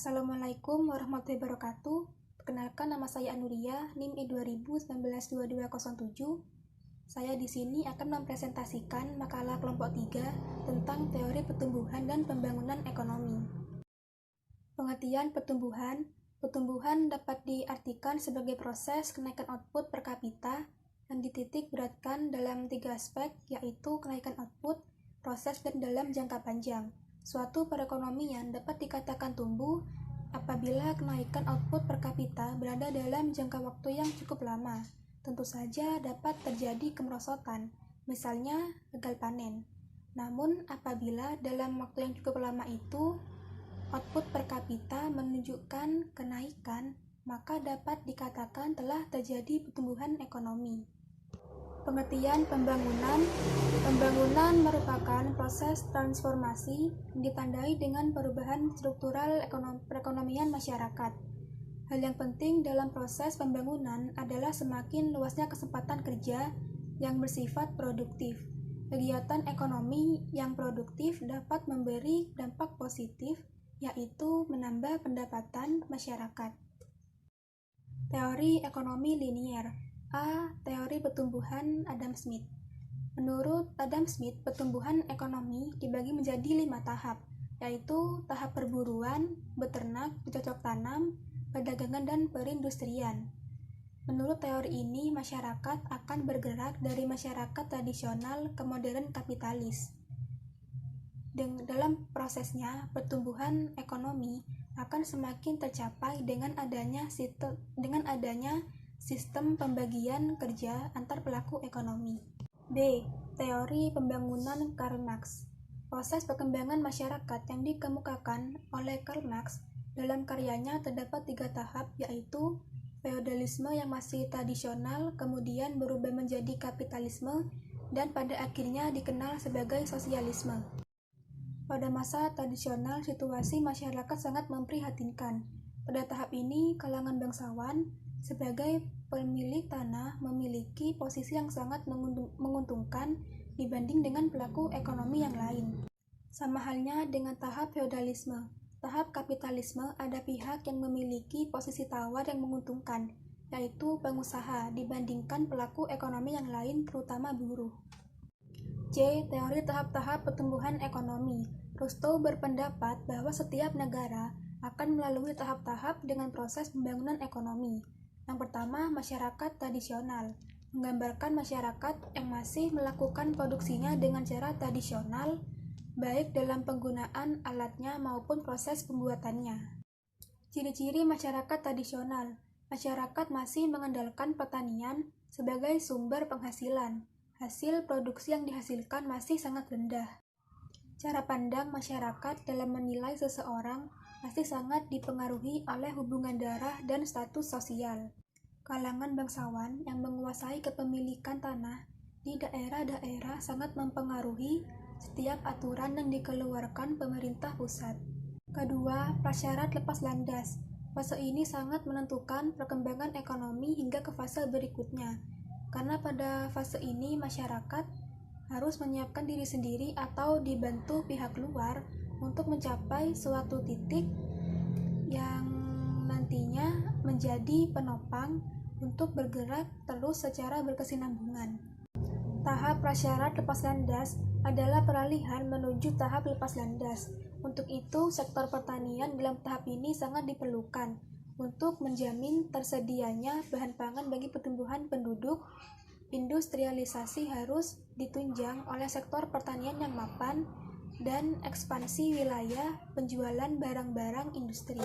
Assalamualaikum warahmatullahi wabarakatuh. Perkenalkan, nama saya Anuria, NIM I2019-2207. Saya di sini akan mempresentasikan makalah kelompok 3 tentang teori pertumbuhan dan pembangunan ekonomi. Pengertian pertumbuhan. Pertumbuhan dapat diartikan sebagai proses kenaikan output per kapita yang dititik beratkan dalam 3 aspek, yaitu kenaikan output, proses, dan dalam jangka panjang. Suatu perekonomian dapat dikatakan tumbuh apabila kenaikan output per kapita berada dalam jangka waktu yang cukup lama. Tentu saja dapat terjadi kemerosotan, misalnya gagal panen. Namun, apabila dalam waktu yang cukup lama itu output per kapita menunjukkan kenaikan, maka dapat dikatakan telah terjadi pertumbuhan ekonomi. Pengertian pembangunan. Pembangunan merupakan proses transformasi yang ditandai dengan perubahan struktural perekonomian masyarakat. Hal yang penting dalam proses pembangunan adalah semakin luasnya kesempatan kerja yang bersifat produktif. Kegiatan ekonomi yang produktif dapat memberi dampak positif, yaitu menambah pendapatan masyarakat. Teori ekonomi linier. A. Teori pertumbuhan Adam Smith. Menurut Adam Smith, pertumbuhan ekonomi dibagi menjadi 5 tahap, yaitu tahap perburuan, beternak, bercocok tanam, perdagangan, dan perindustrian. Menurut teori ini, masyarakat akan bergerak dari masyarakat tradisional ke modern kapitalis. Dalam prosesnya, pertumbuhan ekonomi akan semakin tercapai dengan adanya sistem pembagian kerja antar pelaku ekonomi. B. Teori pembangunan Karl Marx. Proses perkembangan masyarakat yang dikemukakan oleh Karl Marx dalam karyanya terdapat 3 tahap, yaitu feodalisme yang masih tradisional, kemudian berubah menjadi kapitalisme, dan pada akhirnya dikenal sebagai sosialisme. Pada masa tradisional, situasi masyarakat sangat memprihatinkan. Pada tahap ini, kalangan bangsawan sebagai pemilik tanah memiliki posisi yang sangat menguntungkan dibanding dengan pelaku ekonomi yang lain. Sama halnya dengan tahap feodalisme. Tahap kapitalisme ada pihak yang memiliki posisi tawar yang menguntungkan, yaitu pengusaha dibandingkan pelaku ekonomi yang lain, terutama buruh. C. Teori tahap-tahap pertumbuhan ekonomi. Rostow berpendapat bahwa setiap negara akan melalui tahap-tahap dengan proses pembangunan ekonomi. Yang pertama, masyarakat tradisional, menggambarkan masyarakat yang masih melakukan produksinya dengan cara tradisional, baik dalam penggunaan alatnya maupun proses pembuatannya. Ciri-ciri masyarakat tradisional. Masyarakat masih mengandalkan pertanian sebagai sumber penghasilan. Hasil produksi yang dihasilkan masih sangat rendah. Cara pandang masyarakat dalam menilai seseorang masih sangat dipengaruhi oleh hubungan darah dan status sosial. Kalangan bangsawan yang menguasai kepemilikan tanah di daerah-daerah sangat mempengaruhi setiap aturan yang dikeluarkan pemerintah pusat. Kedua, prasyarat lepas landas. Fase ini sangat menentukan perkembangan ekonomi hingga ke fase berikutnya. Karena pada fase ini masyarakat harus menyiapkan diri sendiri atau dibantu pihak luar untuk mencapai suatu titik yang nantinya menjadi penopang untuk bergerak terus secara berkesinambungan. Tahap prasyarat lepas landas adalah peralihan menuju tahap lepas landas. Untuk itu, sektor pertanian dalam tahap ini sangat diperlukan untuk menjamin tersedianya bahan pangan bagi pertumbuhan penduduk. Industrialisasi harus ditunjang oleh sektor pertanian yang mapan dan ekspansi wilayah penjualan barang-barang industri.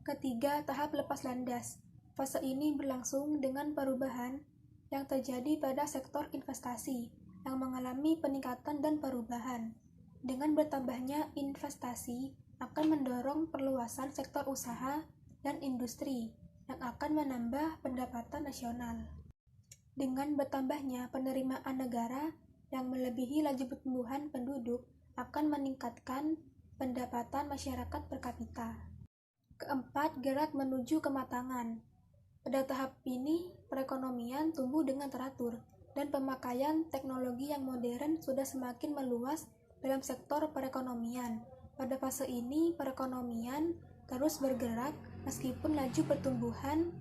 Ketiga, tahap lepas landas. Fase ini berlangsung dengan perubahan yang terjadi pada sektor investasi yang mengalami peningkatan dan perubahan. Dengan bertambahnya investasi akan mendorong perluasan sektor usaha dan industri yang akan menambah pendapatan nasional. Dengan bertambahnya penerimaan negara yang melebihi laju pertumbuhan penduduk akan meningkatkan pendapatan masyarakat per kapita. Keempat, gerak menuju kematangan. Pada tahap ini, perekonomian tumbuh dengan teratur dan pemakaian teknologi yang modern sudah semakin meluas dalam sektor perekonomian. Pada fase ini, perekonomian terus bergerak meskipun laju pertumbuhan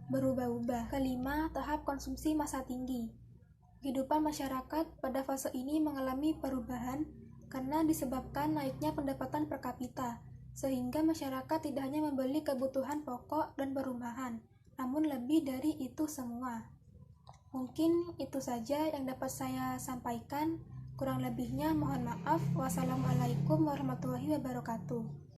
berubah-ubah. Kelima, tahap konsumsi masa tinggi. Kehidupan masyarakat pada fase ini mengalami perubahan karena disebabkan naiknya pendapatan per kapita, sehingga masyarakat tidak hanya membeli kebutuhan pokok dan perumahan, namun lebih dari itu semua. Mungkin itu saja yang dapat saya sampaikan. Kurang lebihnya mohon maaf. Wassalamualaikum warahmatullahi wabarakatuh.